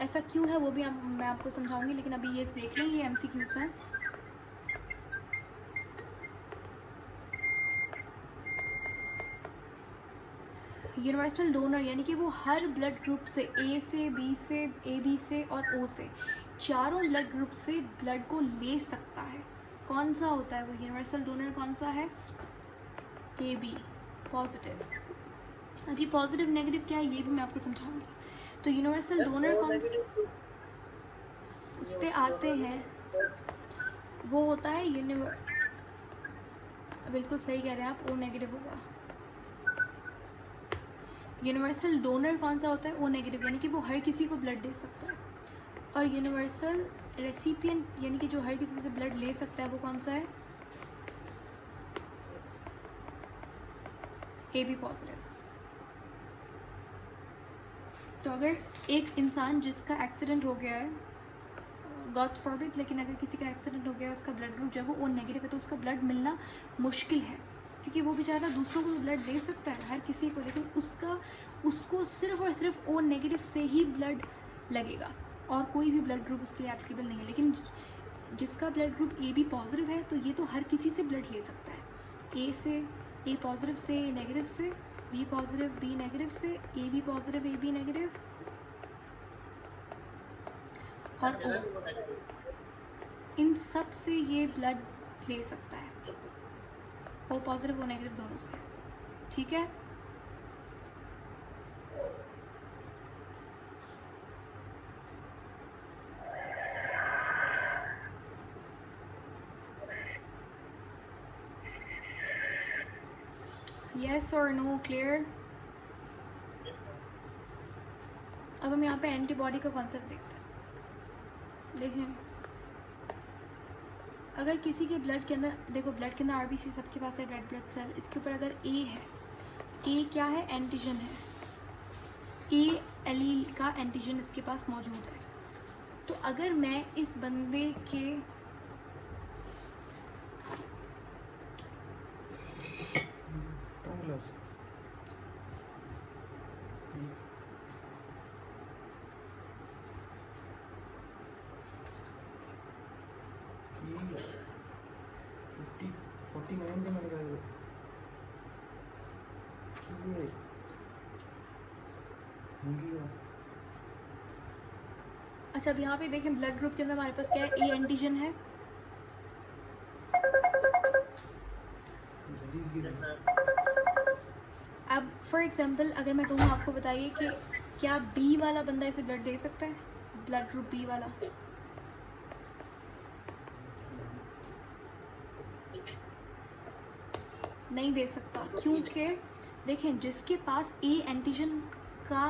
ऐसा क्यों है, वो भी मैं आपको समझाऊंगी, लेकिन अभी ये देख लें, ये MCQs हैं। यूनिवर्सल डोनर यानी कि वो हर ब्लड ग्रुप से, A से, B से, AB से और O से, चारों ब्लड ग्रुप से ब्लड को ले सकता है। कौन सा होता है वो यूनिवर्सल डोनर? कौन सा है? AB positive. अभी पॉजिटिव नेगेटिव क्या है ये भी मैं आपको समझाऊंगी। तो यूनिवर्सल डोनर कौन सा? उस पर आते हैं। वो होता है बिल्कुल सही कह रहे हैं आप, O नेगेटिव होगा। यूनिवर्सल डोनर कौन सा होता है? O नेगेटिव, यानी कि वो हर किसी को ब्लड दे सकता है। और यूनिवर्सल रेसिपिएंट यानी कि जो हर किसी से ब्लड ले सकता है वो कौन सा है? AB positive. तो अगर एक इंसान जिसका एक्सीडेंट हो गया है, गॉड फॉरबिड, लेकिन अगर किसी का एक्सीडेंट हो गया है, उसका ब्लड ग्रुप जब वो O नेगेटिव है तो उसका ब्लड मिलना मुश्किल है, क्योंकि वो बेचारा दूसरों को ब्लड दे सकता है, हर किसी को, लेकिन उसको सिर्फ और सिर्फ O नेगेटिव से ही ब्लड लगेगा और कोई भी ब्लड ग्रुप उसके लिए एप्लीकेबल नहीं है। लेकिन जिसका ब्लड ग्रुप AB पॉजिटिव है तो ये तो हर किसी से ब्लड ले सकता है, A पॉजिटिव से, A नेगेटिव से, B पॉजिटिव, B नेगेटिव से, AB पॉजिटिव, AB नेगेटिव और O, इन सब से ये ब्लड ले सकता है, O पॉजिटिव O नेगेटिव दोनों से। ठीक है, यस और नो क्लियर? अब हम यहाँ पे एंटीबॉडी का कॉन्सेप्ट देखते हैं। देखें, अगर किसी के ब्लड के अंदर, देखो ब्लड के अंदर RBC सबके पास है, रेड ब्लड सेल, इसके ऊपर अगर A है, A क्या है? एंटीजन है। A एलील का एंटीजन इसके पास मौजूद है। तो अगर मैं इस बंदे के ठीक है 49 दिन लगा है ठीक है होंगी वो अच्छा, अब यहाँ पे देखें ब्लड ग्रुप के अंदर हमारे पास क्या है, ए एंटीजन है। जल्दी Yes, इसकी ma'am. अब फॉर एग्जांपल अगर मैं कहूँ आपको बताइए कि क्या बी वाला बंदा इसे ब्लड दे सकता है, ब्लड ग्रुप बी वाला? नहीं दे सकता, क्योंकि देखें जिसके पास ए एंटीजन का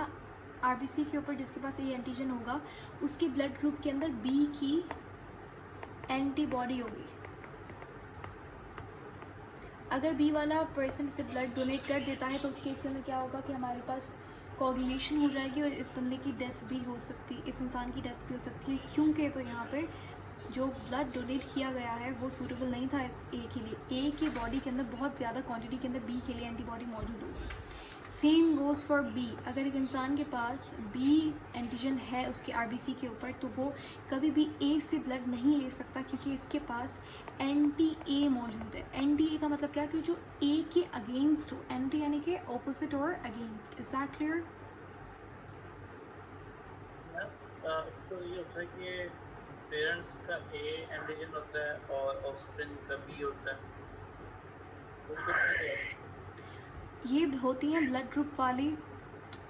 आरबीसी के ऊपर जिसके पास ए एंटीजन होगा उसके ब्लड ग्रुप के अंदर बी की एंटीबॉडी होगी। अगर बी वाला पर्सन से ब्लड डोनेट कर देता है तो उस केस के अंदर क्या होगा कि हमारे पास कोगुलेशन हो जाएगी और इस बंदे की डेथ भी हो सकती है, इस इंसान की डेथ भी हो सकती है, क्योंकि तो यहाँ पे जो ब्लड डोनेट किया गया है वो सूटेबल नहीं था इस ए के लिए। ए के बॉडी के अंदर बहुत ज़्यादा क्वांटिटी के अंदर बी के लिए एंटीबॉडी मौजूद होगी। Same goes for B. अगर एक इंसान के पास बी एंटीजन है उसके आरबीसी के ऊपर तो वो कभी भी ए से ब्लड नहीं ले सकता, क्योंकि इसके पास एंटी ए मौजूद है। एंटी ए का मतलब क्या, कि जो ए के अगेंस्ट हो, एंटी यानी कि ऑपोजिट और अगेंस्ट। Is that clear? तो ये होता है कि पेरेंट्स का ए एंटीजन होता है और ऑफस्प्रिंग का बी होता है। तो फिर ये होती हैं ब्लड ग्रुप वाली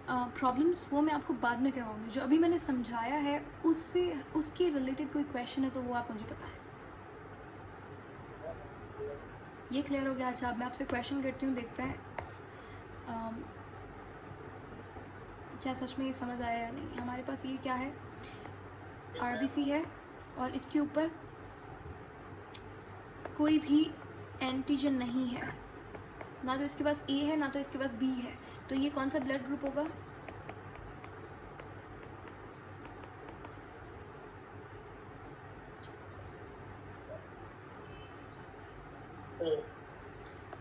प्रॉब्लम्स, वो मैं आपको बाद में करवाऊँगी। जो अभी मैंने समझाया है उससे उसके रिलेटेड कोई क्वेश्चन है तो वो आप मुझे बताएं। ये क्लियर हो गया? अच्छा, अब मैं आपसे क्वेश्चन करती हूँ, देखते हैं क्या सच में ये समझ आया या नहीं। हमारे पास ये क्या है, आरबीसी है और इसके ऊपर कोई भी एंटीजन नहीं है, ना तो इसके पास ए है ना तो इसके पास बी है, तो ये कौन सा ब्लड ग्रुप होगा?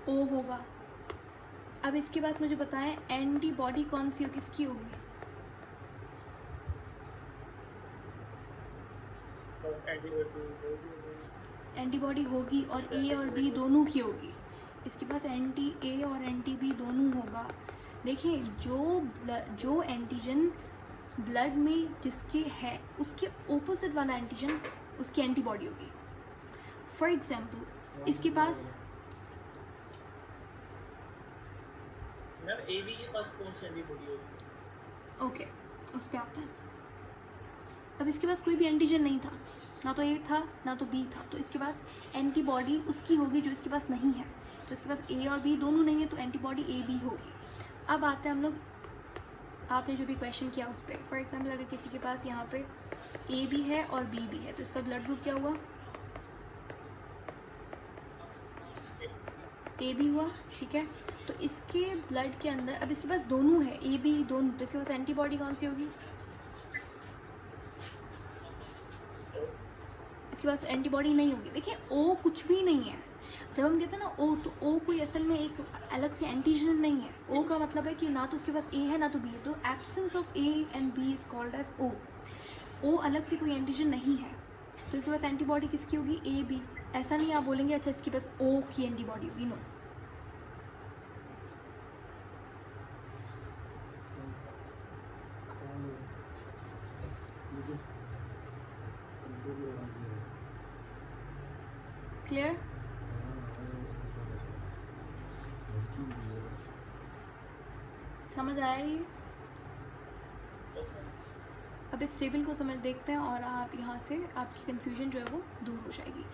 ओ होगा। अब इसके पास मुझे बताएं एंटीबॉडी कौन सी हो, किसकी होगी? एंटीबॉडी होगी और ए और बी दोनों की होगी। इसके पास एंटी ए और एंटी बी दोनों होगा। देखिए जो एंटीजन ब्लड में जिसके है उसके ओपोजिट वाला एंटीजन उसकी एंटीबॉडी होगी। फॉर एग्जांपल इसके पास मैम ए बी के पास कौन सी एंटीबॉडी होगी? ओके, उस पर आते हैं। अब इसके पास कोई भी एंटीजन नहीं था, ना तो ए था ना तो बी था, तो इसके पास एंटीबॉडी उसकी होगी जो इसके पास नहीं है। तो इसके पास ए और बी दोनों नहीं है तो एंटीबॉडी ए बी होगी। अब आते हैं हम लोग, आपने जो भी क्वेश्चन किया उस पर। फॉर एग्जांपल अगर किसी के पास यहाँ पे ए भी है और बी भी है तो इसका ब्लड ग्रुप क्या हुआ? ए बी हुआ, ठीक है। तो इसके ब्लड के अंदर अब इसके पास दोनों है, ए बी दोनों, तो इसके पास एंटीबॉडी कौन सी होगी? इसके पास एंटीबॉडी नहीं होगी। देखिए ओ कुछ भी नहीं है। जब हम कहते हैं ना ओ, तो ओ कोई असल में एक अलग से एंटीजन नहीं है। ओ का मतलब है कि ना तो उसके पास ए है ना तो बी है, तो absence of A and B is called as O. O अलग से कोई एंटीजन नहीं है, तो इसके पास एंटीबॉडी किसकी होगी? A B. ऐसा नहीं आप बोलेंगे अच्छा इसके पास ओ की एंटीबॉडी होगी, नो। क्लियर? समझ आया ये? अब इस टेबल को समझ देखते हैं और आप यहाँ से आपकी कन्फ्यूजन जो है वो दूर हो जाएगी।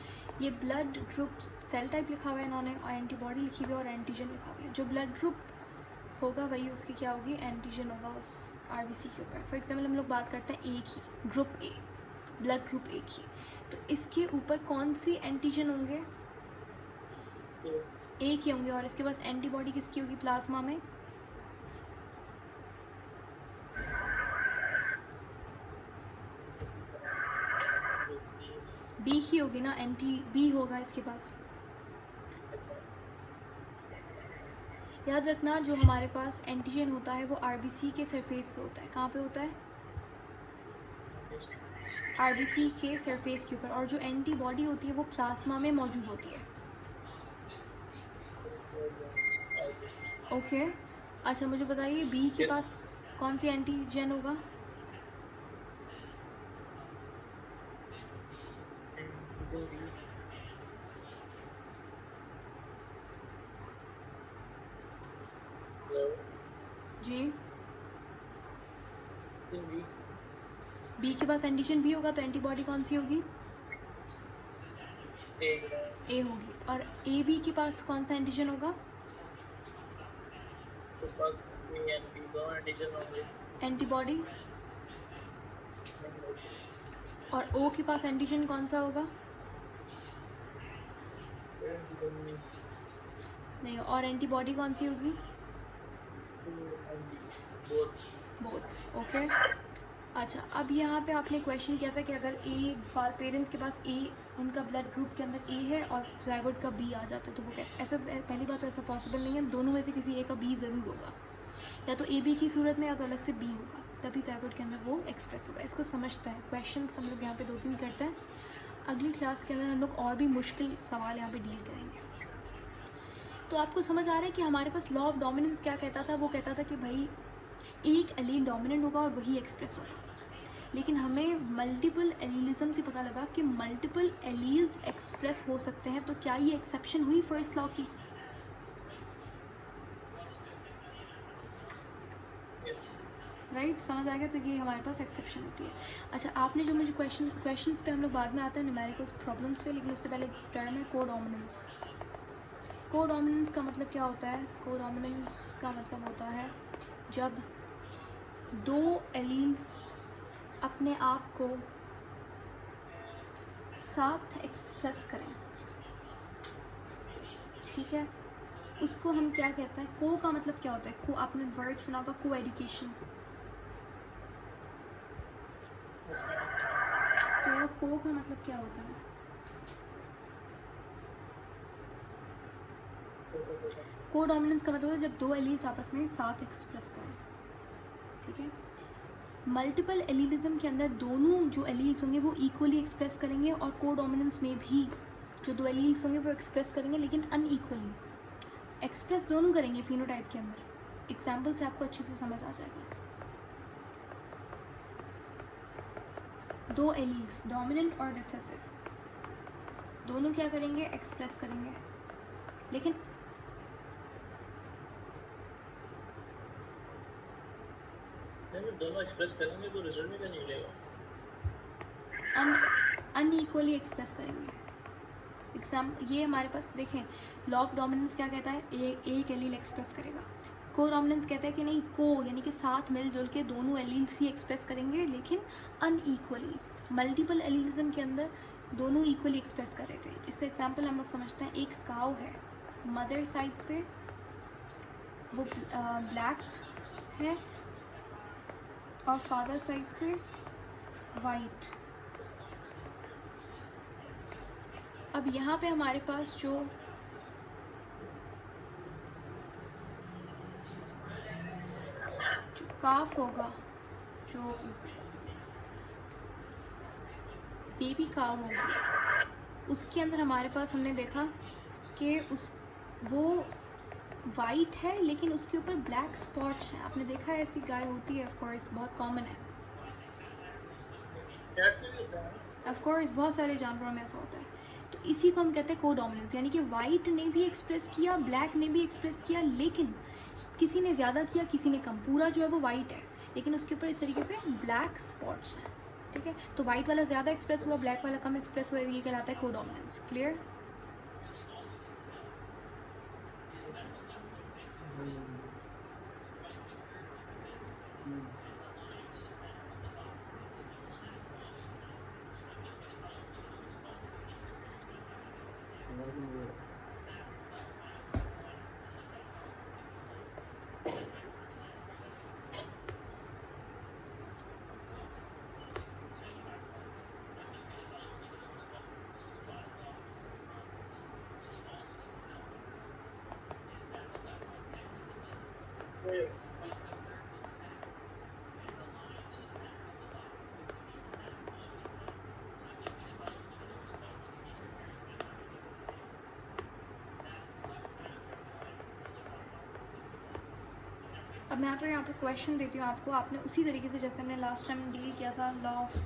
ये ब्लड ग्रुप सेल टाइप लिखा हुआ है इन्होंने और एंटीबॉडी लिखी हुई है और एंटीजन लिखा हुआ है। जो ब्लड ग्रुप होगा वही उसकी क्या होगी? एंटीजन होगा उस आरबीसी के ऊपर। फॉर एग्जांपल हम लोग बात करते हैं ए की, group A, blood group A की, तो इसके ऊपर कौन सी एंटीजन होंगे? ए के होंगे। और इसके पास एंटीबॉडी किसकी होगी प्लाज्मा में? बी की होगी ना, एंटी बी होगा इसके पास। याद रखना जो हमारे पास एंटीजन होता है वो आरबीसी के सरफेस पे होता है। कहाँ पे होता है? आरबीसी के सरफेस के ऊपर। और जो एंटीबॉडी होती है वो प्लाज्मा में मौजूद होती है। ओके अच्छा मुझे बताइए बी के पास कौन सी एंटीजन होगा? जी बी के पास एंटीजन भी होगा तो एंटीबॉडी कौन सी होगी? ए होगी। और ए बी के पास कौन सा एंटीजन होगा? एंटीबॉडी। और ओ के पास एंटीजन कौन सा होगा? नहीं। और एंटीबॉडी कौन सी होगी? बोथ। ओके अच्छा अब यहाँ पे आपने क्वेश्चन किया था कि अगर ए पेरेंट्स के पास ए उनका ब्लड ग्रुप के अंदर ए है और जायगोट का बी आ जाता है तो वो कैसे? ऐसा पहली बात तो ऐसा पॉसिबल नहीं है। दोनों में से किसी ए का बी ज़रूर होगा, या तो ए बी की सूरत में या तो अलग से बी होगा, तभी जायगोट के अंदर वो एक्सप्रेस होगा। इसको समझते हैं। क्वेश्चन हम लोग यहाँ पे 2-3 करते हैं। अगली क्लास के अंदर हम लोग और भी मुश्किल सवाल यहाँ पे डील करेंगे। तो आपको समझ आ रहा है कि हमारे पास लॉ ऑफ डोमिनेंस क्या कहता था? वो कहता था कि भाई एक एलील डोमिनेंट होगा और वही एक्सप्रेस होगा। लेकिन हमें मल्टीपल एलीलिज्म से पता लगा कि मल्टीपल एलील्स एक्सप्रेस हो सकते हैं। तो क्या ये एक्सेप्शन हुई फर्स्ट लॉ की? राइट समझ आ गया। तो ये हमारे पास एक्सेप्शन होती है। अच्छा आपने जो मुझे क्वेश्चंस पे हम लोग बाद में आते हैं न्यूमेरिकल्स प्रॉब्लम्स पे, लेकिन उससे पहले एक टर्म है कोडोमिनेंस। कोडोमिनेंस का मतलब क्या होता है? कोडोमिनेंस का मतलब होता है जब दो एलील्स अपने आप को साथ एक्सप्रेस करें, ठीक है, उसको हम क्या कहते हैं? को का मतलब क्या होता है? को आपने वर्ड सुना होगा, को एजुकेशन। तो को का मतलब क्या होता है? को डोमिनेंस का मतलब है जब दो एलील्स आपस में साथ एक्सप्रेस करें, ठीक है। मल्टीपल एलीलिज्म के अंदर दोनों जो एलील्स होंगे वो इक्वली एक्सप्रेस करेंगे, और को डोमिनेंस में भी जो दो एलील्स होंगे वो एक्सप्रेस करेंगे लेकिन अनइक्वली। एक्सप्रेस दोनों करेंगे फिनोटाइप के अंदर। एग्जाम्पल से आपको अच्छे से समझ आ जाएगा। दो एलील्स डोमिनेंट और रिसेसिव दोनों क्या करेंगे? एक्सप्रेस करेंगे, लेकिन दोनों एक्सप्रेस करेंगे तो रिजल्ट में क्या निकलेगा? अनइक्वली एक्सप्रेस करेंगे। ये हमारे पास देखें लॉ ऑफ डोमिनेंस क्या कहता है? एक एलील एक्सप्रेस करेगा। को डोमिनेंस कहता है कि नहीं, को यानी कि साथ मिलजुल के दोनों एलील्स ही एक्सप्रेस करेंगे लेकिन अनइक्वली। मल्टीपल एलीलिज्म के अंदर दोनों इक्वली एक्सप्रेस कर रहे थे। इसका एग्जांपल हम लोग समझते हैं। एक काव है, मदर साइड से वो ब्लैक है और फादर साइड से वाइट। अब यहाँ पे हमारे पास जो काफ होगा, जो बेबी काव होगी, उसके अंदर हमारे पास हमने देखा कि वो वाइट है लेकिन उसके ऊपर ब्लैक स्पॉट्स हैं। आपने देखा है ऐसी गाय होती है, ऑफ कोर्स बहुत कॉमन है। ऑफ कोर्स बहुत सारे जानवरों में ऐसा होता है। तो इसी को हम कहते हैं कोडोमिनेंस, यानी कि वाइट ने भी एक्सप्रेस किया, ब्लैक ने भी एक्सप्रेस किया, लेकिन किसी ने ज़्यादा किया किसी ने कम। पूरा जो है वो वाइट है लेकिन उसके ऊपर इस तरीके से ब्लैक स्पॉट्स हैं, ठीक है। तो वाइट वाला ज़्यादा एक्सप्रेस हुआ, ब्लैक वाला कम एक्सप्रेस हुआ, ये कहलाता है कोडोमिनेंस। क्लियर? अब मैं यहाँ पर क्वेश्चन देती हूँ आपको, आपने उसी तरीके से जैसे हमने लास्ट टाइम डील किया था लॉ ऑफ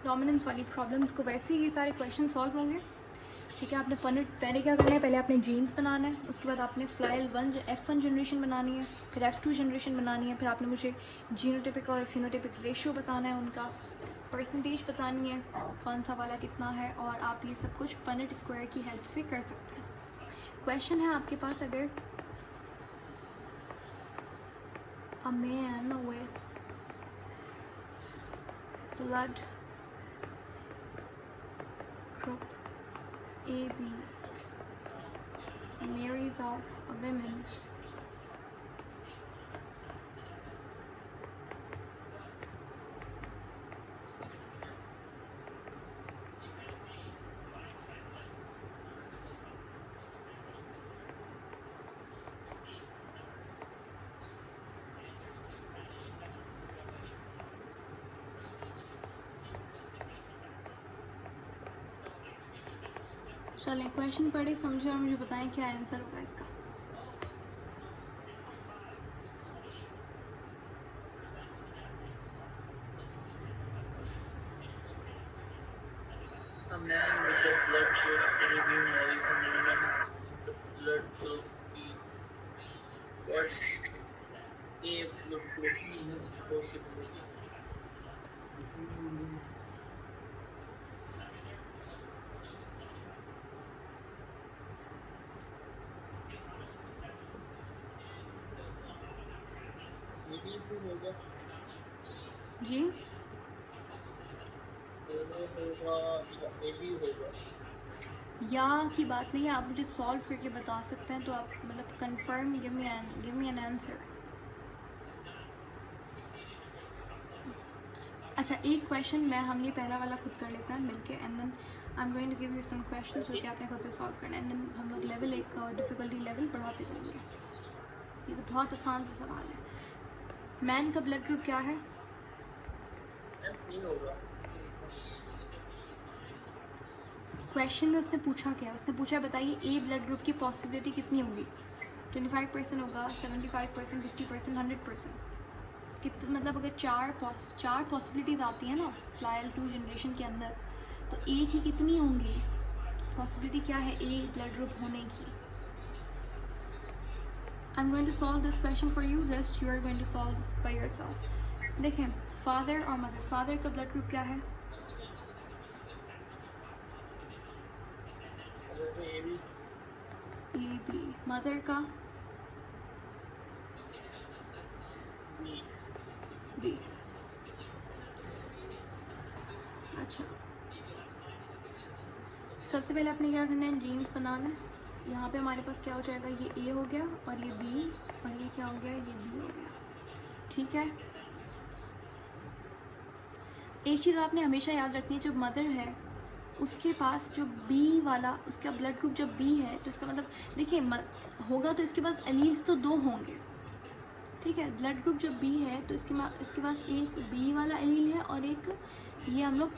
डोमिनेंस वाली प्रॉब्लम्स को, वैसे ही ये सारे क्वेश्चन सॉल्व होंगे। ठीक है, आपने पहले क्या करना है, पहले आपने जीन्स बनाना है, उसके बाद आपने फ्लाइल F1 जनरेशन बनानी है, फिर F2 जनरेशन बनानी है, फिर आपने मुझे जीनोटिपिक और फिनोटिपिक रेशियो बताना है, उनका परसेंटेज बतानी है कौन सा वाला कितना है, और आप ये सब कुछ पनेट स्क्वायर की हेल्प से कर सकते हैं। क्वेश्चन है आपके पास, अगर a man with blood group AB marries off a woman चलें क्वेश्चन पढ़े, समझे और मुझे बताएं क्या आंसर होगा इसका। A man with the blood group AB marries a woman with the blood group B. What's A blood group possibility? AB भी होगा, जी होगा या AB होगा। या की बात नहीं है, आप मुझे सॉल्व करके बता सकते हैं, तो आप मतलब confirm give me an answer. अच्छा, एक क्वेश्चन हम ये पहला वाला खुद कर लेते हैं मिलके, and then I am going to give you some questions जो कि आपने खुद से सॉल्व करना है, एंड देन हम लोग लेवल एक डिफ़िकल्टी लेवल बढ़ाते जाएंगे। ये तो बहुत आसान सा सवाल है। मैन का ब्लड ग्रुप क्या है? नहीं होगा। क्वेश्चन में उसने पूछा क्या है? उसने पूछा बताइए ए ब्लड ग्रुप की पॉसिबिलिटी कितनी होगी? 25% होगा, 75%, 50%, 100%? मतलब अगर चार पॉसिबिलिटीज़ आती हैं ना फ्लाइल 2 जनरेशन के अंदर, तो ए की कितनी होंगी पॉसिबिलिटी, क्या है ए ब्लड ग्रुप होने की? I am going to solve this question for you, rest you are going to solve by yourself. देखें, फादर और मदर, फादर का ब्लड ग्रुप क्या है? A B. मदर का? बी। अच्छा, सबसे पहले आपने क्या करना है, जीन्स बनाना है। यहाँ पे हमारे पास क्या हो जाएगा, ये ए हो गया और ये बी, और ये क्या हो गया, ये बी हो गया। ठीक है, एक चीज़ आपने हमेशा याद रखनी है, जब मदर है उसके पास जो बी वाला, उसका ब्लड ग्रुप जब बी है, तो इसका मतलब देखिए होगा तो इसके पास एलील्स तो 2 होंगे। ठीक है, ब्लड ग्रुप जब बी है तो इसके पास एक बी वाला एलील है और एक ये हम लोग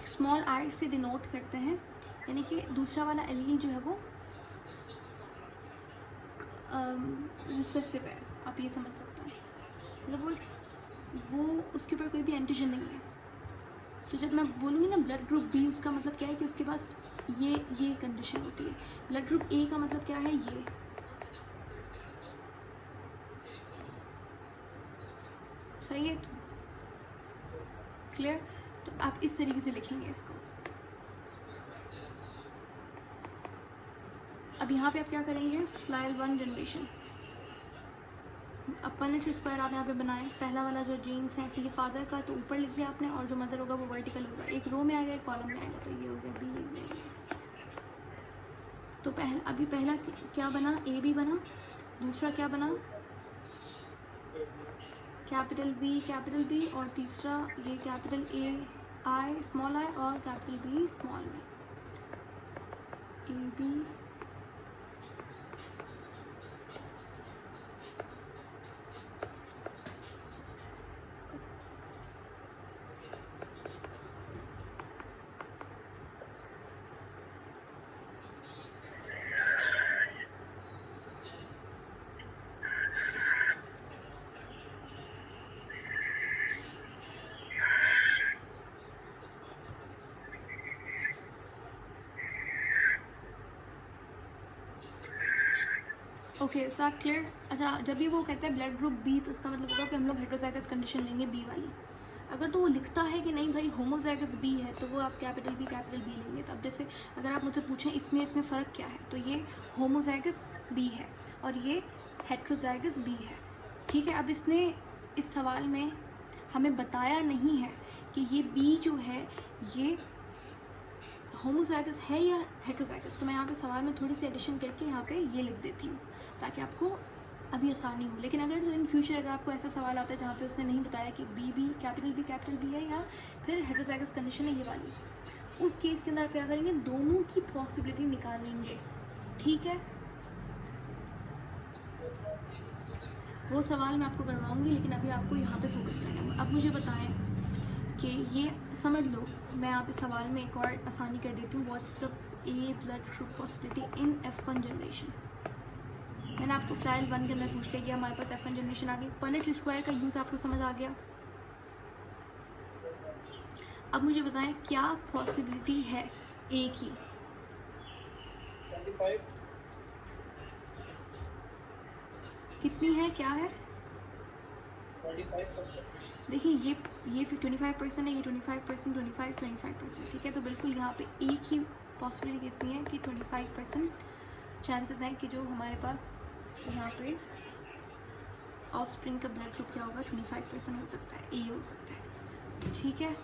स्मॉल आई से डिनोट करते हैं, यानी कि दूसरा वाला एलील जो है वो रिसेसिव है, आप ये समझ सकते हैं। मतलब वो उसके ऊपर कोई भी एंटीजन नहीं है। तो जब मैं बोलूँगी ना ब्लड ग्रुप बी, उसका मतलब क्या है कि उसके पास ये कंडीशन होती है। ब्लड ग्रुप ए का मतलब क्या है, ये। सही है, क्लियर? तो आप इस तरीके से लिखेंगे इसको। अब यहाँ पे आप क्या करेंगे, फ्लाइल 1 जनरेशन, अब पनेट स्क्वायर आप यहाँ पे बनाएं। पहला वाला जो जीन्स है, फिर ये फादर का तो ऊपर लिख लिया आपने, और जो मदर होगा वो वर्टिकल होगा, एक रो में आएगा एक कॉलम में आएगा, तो ये हो गया बी, ये भी आएगा। तो पहला क्या बना, ए बी बना, दूसरा क्या बना, कैपिटल बी, और तीसरा ये capital A I small I और capital B small B, A B okay, is that clear? अच्छा, जब भी वो कहता है ब्लड ग्रुप बी तो इसका मतलब होगा कि हम लोग हेट्रोजाइगस कंडीशन लेंगे बी वाली। अगर तो वो लिखता है कि नहीं भाई होमोजाइगस बी है तो वो आप कैपिटल बी लेंगे। तो अब जैसे अगर आप मुझसे पूछें इसमें फ़र्क क्या है, तो ये होमोजाइगस बी है और ये हेट्रोजाइगस बी है। ठीक है, अब इसने इस सवाल में हमें बताया नहीं है कि ये बी जो है ये होमोजाइगस है या हेट्रोजाइगस। तो मैं यहाँ पे सवाल में थोड़ी सी एडिशन करके यहाँ पे ये लिख देती हूँ ताकि आपको अभी आसानी हो। लेकिन अगर इन फ्यूचर अगर आपको ऐसा सवाल आता है जहाँ पे उसने नहीं बताया कि बी कैपिटल बी है या फिर हेट्रोजाइगस कंडीशन है ये वाली, उस केस के अंदर आप क्या करेंगे, दोनों की पॉसिबिलिटी निकालेंगे। ठीक है, वो सवाल मैं आपको करवाऊँगी, लेकिन अभी आपको यहाँ पे फोकस करना है। अब मुझे बताएं कि ये समझ लो, मैं यहाँ पे सवाल में एक और आसानी कर देती हूँ। What's the A blood group possibility in F1 generation. मैंने आपको फ्लाइल 1 के अंदर पूछ लिया कि हमारे पास F1 जनरेशन आ गई। पनेट स्क्वायर का यूज़ आपको समझ आ गया। अब मुझे बताएं क्या पॉसिबिलिटी है ए की। 25 कितनी है, क्या है? 25%। देखिए ये फिर 25% है, ये 25%, 25%। ठीक है, तो बिल्कुल यहाँ पे एक ही पॉसिबिलिटी कितनी है कि 25% चांसेस हैं कि जो हमारे पास यहाँ पे ऑफ स्प्रिंग का ब्लड ग्रुप क्या होगा, 25% हो सकता है, ए हो सकता है। ठीक है,